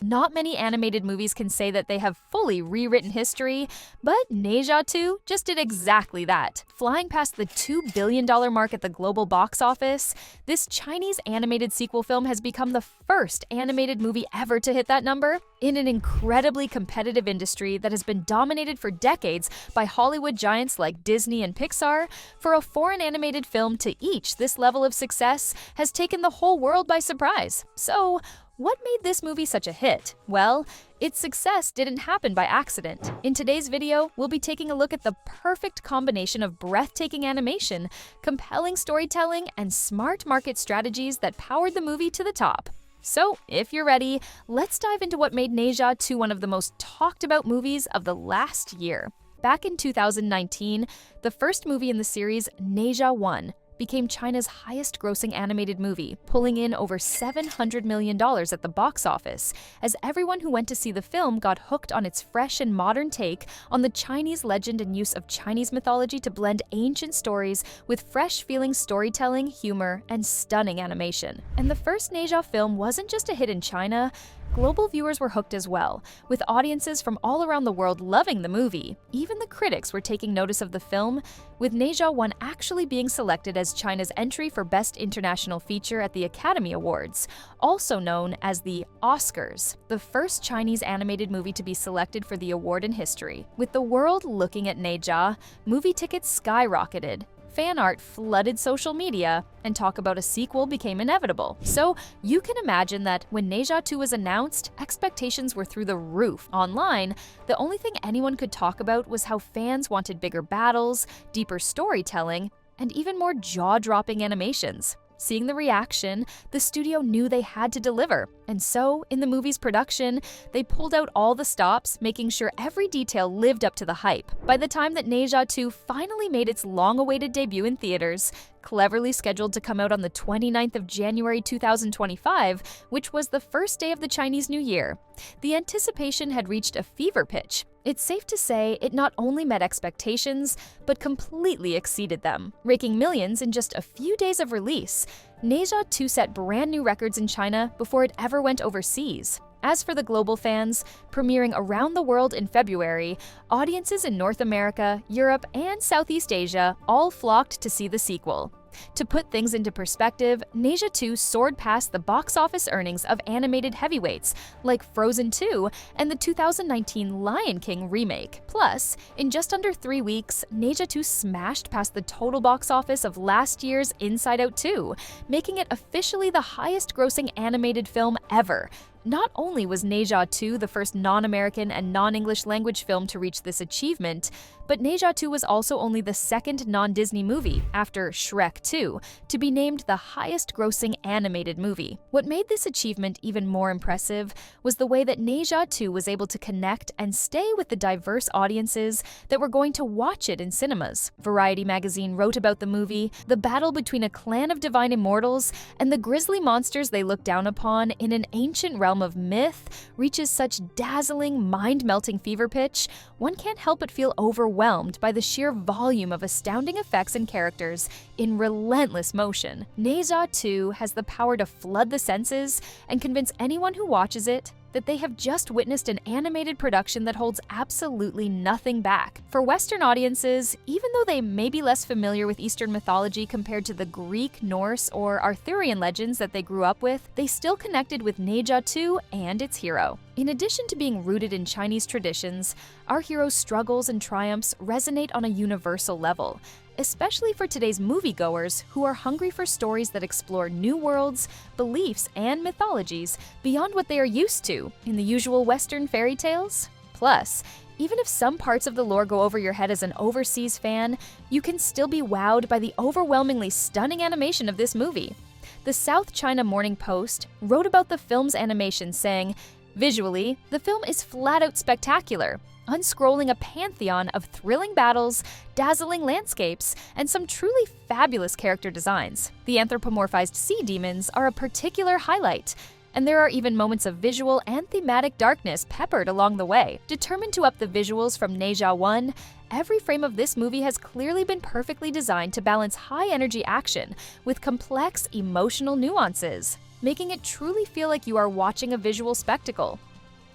Not many animated movies can say that they have fully rewritten history, but Ne Zha 2 just did exactly that. Flying past the $2 billion mark at the global box office, this Chinese animated sequel film has become the first animated movie ever to hit that number in an incredibly competitive industry that has been dominated for decades by Hollywood giants like Disney and Pixar. For a foreign animated film to reach this level of success has taken the whole world by surprise. So, what made this movie such a hit? Well, its success didn't happen by accident. In today's video, we'll be taking a look at the perfect combination of breathtaking animation, compelling storytelling, and smart market strategies that powered the movie to the top. So, if you're ready, let's dive into what made Ne Zha 2 one of the most talked about movies of the last year. Back in 2019, the first movie in the series, Ne Zha 1, became China's highest-grossing animated movie, pulling in over $700 million at the box office, as everyone who went to see the film got hooked on its fresh and modern take on the Chinese legend and use of Chinese mythology to blend ancient stories with fresh-feeling storytelling, humor, and stunning animation. And the first Ne Zha film wasn't just a hit in China. Global viewers were hooked as well, with audiences from all around the world loving the movie. Even the critics were taking notice of the film, with Ne Zha 1 actually being selected as China's entry for Best International Feature at the Academy Awards, also known as the Oscars, the first Chinese animated movie to be selected for the award in history. With the world looking at Ne Zha, movie tickets skyrocketed. Fan art flooded social media, and talk about a sequel became inevitable. So you can imagine that when Ne Zha 2 was announced, expectations were through the roof. Online, the only thing anyone could talk about was how fans wanted bigger battles, deeper storytelling, and even more jaw-dropping animations. Seeing the reaction, the studio knew they had to deliver, and so, in the movie's production, they pulled out all the stops, making sure every detail lived up to the hype. By the time that Ne Zha 2 finally made its long-awaited debut in theaters, cleverly scheduled to come out on the 29th of January 2025, which was the first day of the Chinese New Year, the anticipation had reached a fever pitch. It's safe to say it not only met expectations, but completely exceeded them. Raking millions in just a few days of release, Ne Zha 2 set brand new records in China before it ever went overseas. As for the global fans, premiering around the world in February, audiences in North America, Europe, and Southeast Asia all flocked to see the sequel. To put things into perspective, Ne Zha 2 soared past the box office earnings of animated heavyweights like Frozen 2 and the 2019 Lion King remake. Plus, in just under 3 weeks, Ne Zha 2 smashed past the total box office of last year's Inside Out 2, making it officially the highest-grossing animated film ever. Not only was Ne Zha 2 the first non-American and non-English language film to reach this achievement, but Ne Zha 2 was also only the second non-Disney movie, after Shrek 2, to be named the highest-grossing animated movie. What made this achievement even more impressive was the way that Ne Zha 2 was able to connect and stay with the diverse audiences that were going to watch it in cinemas. Variety magazine wrote about the movie, the battle between a clan of divine immortals and the grisly monsters they look down upon in an ancient realm of myth reaches such dazzling, mind-melting fever pitch, one can't help but feel overwhelmed by the sheer volume of astounding effects and characters in relentless motion. Ne Zha 2 has the power to flood the senses and convince anyone who watches it that they have just witnessed an animated production that holds absolutely nothing back. For Western audiences, even though they may be less familiar with Eastern mythology compared to the Greek, Norse, or Arthurian legends that they grew up with, they still connected with Ne Zha 2 and its hero. In addition to being rooted in Chinese traditions, our hero's struggles and triumphs resonate on a universal level, especially for today's moviegoers who are hungry for stories that explore new worlds, beliefs, and mythologies beyond what they are used to in the usual Western fairy tales. Plus, even if some parts of the lore go over your head as an overseas fan, you can still be wowed by the overwhelmingly stunning animation of this movie. The South China Morning Post wrote about the film's animation, saying, "Visually, the film is flat-out spectacular, unscrolling a pantheon of thrilling battles, dazzling landscapes, and some truly fabulous character designs. The anthropomorphized sea demons are a particular highlight, and there are even moments of visual and thematic darkness peppered along the way. Determined to up the visuals from Ne Zha 1, every frame of this movie has clearly been perfectly designed to balance high-energy action with complex emotional nuances, making it truly feel like you are watching a visual spectacle."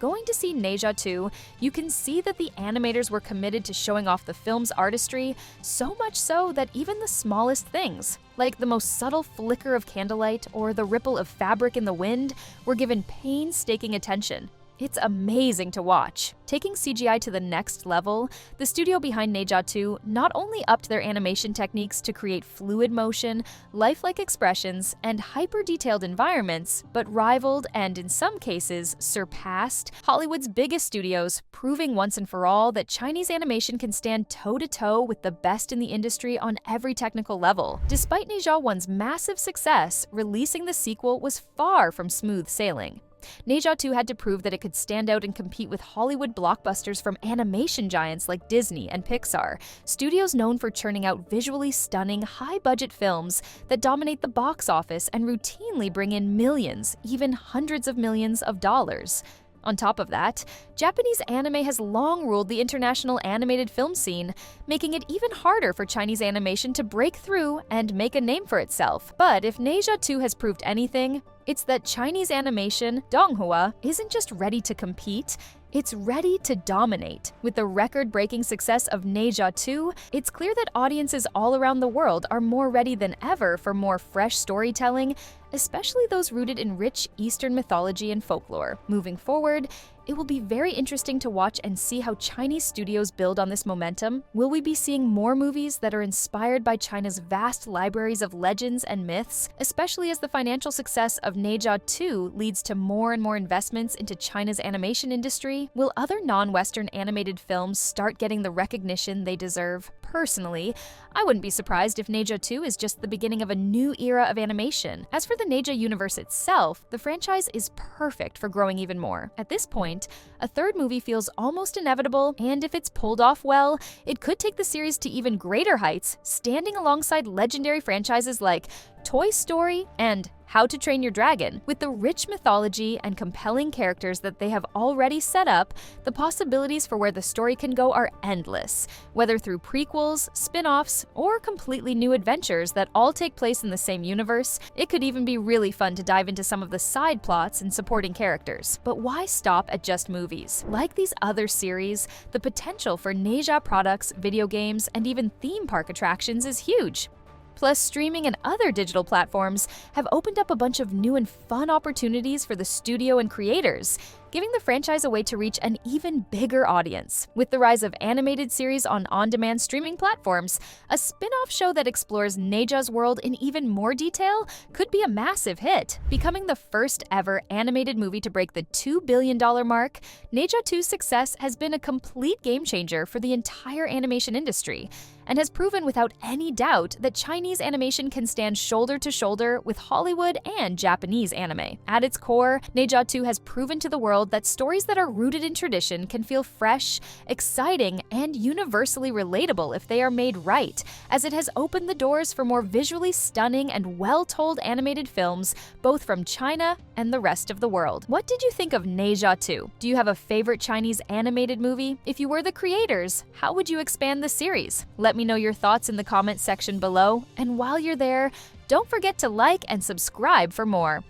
Going to see Ne Zha 2, you can see that the animators were committed to showing off the film's artistry, so much so that even the smallest things, like the most subtle flicker of candlelight or the ripple of fabric in the wind, were given painstaking attention. It's amazing to watch. Taking CGI to the next level, the studio behind Ne Zha 2 not only upped their animation techniques to create fluid motion, lifelike expressions, and hyper-detailed environments, but rivaled and, in some cases, surpassed Hollywood's biggest studios, proving once and for all that Chinese animation can stand toe-to-toe with the best in the industry on every technical level. Despite Ne Zha 1's massive success, releasing the sequel was far from smooth sailing. Ne Zha 2 had to prove that it could stand out and compete with Hollywood blockbusters from animation giants like Disney and Pixar, studios known for churning out visually stunning, high-budget films that dominate the box office and routinely bring in millions, even hundreds of millions of dollars. On top of that, Japanese anime has long ruled the international animated film scene, making it even harder for Chinese animation to break through and make a name for itself. But if Ne Zha 2 has proved anything, it's that Chinese animation, Donghua, isn't just ready to compete, it's ready to dominate. With the record-breaking success of Ne Zha 2, it's clear that audiences all around the world are more ready than ever for more fresh storytelling, especially those rooted in rich Eastern mythology and folklore. Moving forward, it will be very interesting to watch and see how Chinese studios build on this momentum. Will we be seeing more movies that are inspired by China's vast libraries of legends and myths, especially as the financial success of Ne Zha 2 leads to more and more investments into China's animation industry? Will other non-Western animated films start getting the recognition they deserve? Personally, I wouldn't be surprised if Ne Zha 2 is just the beginning of a new era of animation. As for the Ne Zha universe itself, the franchise is perfect for growing even more. At this point, a third movie feels almost inevitable, and if it's pulled off well, it could take the series to even greater heights, standing alongside legendary franchises like Toy Story and How to Train Your Dragon. With the rich mythology and compelling characters that they have already set up, the possibilities for where the story can go are endless, whether through prequels, spin-offs, or completely new adventures that all take place in the same universe. It could even be really fun to dive into some of the side plots and supporting characters. But why stop at just movies? Like these other series, the potential for Ne Zha products, video games, and even theme park attractions is huge. Plus, streaming and other digital platforms have opened up a bunch of new and fun opportunities for the studio and creators, giving the franchise a way to reach an even bigger audience. With the rise of animated series on on-demand streaming platforms, a spin-off show that explores Ne Zha's world in even more detail could be a massive hit. Becoming the first ever animated movie to break the $2 billion mark, Ne Zha 2's success has been a complete game-changer for the entire animation industry, and has proven without any doubt that Chinese animation can stand shoulder to shoulder with Hollywood and Japanese anime. At its core, Ne Zha 2 has proven to the world that stories that are rooted in tradition can feel fresh, exciting, and universally relatable if they are made right, as it has opened the doors for more visually stunning and well-told animated films, both from China and the rest of the world. What did you think of Ne Zha 2? Do you have a favorite Chinese animated movie? If you were the creators, how would you expand the series? Let me know your thoughts in the comments section below, and while you're there, don't forget to like and subscribe for more.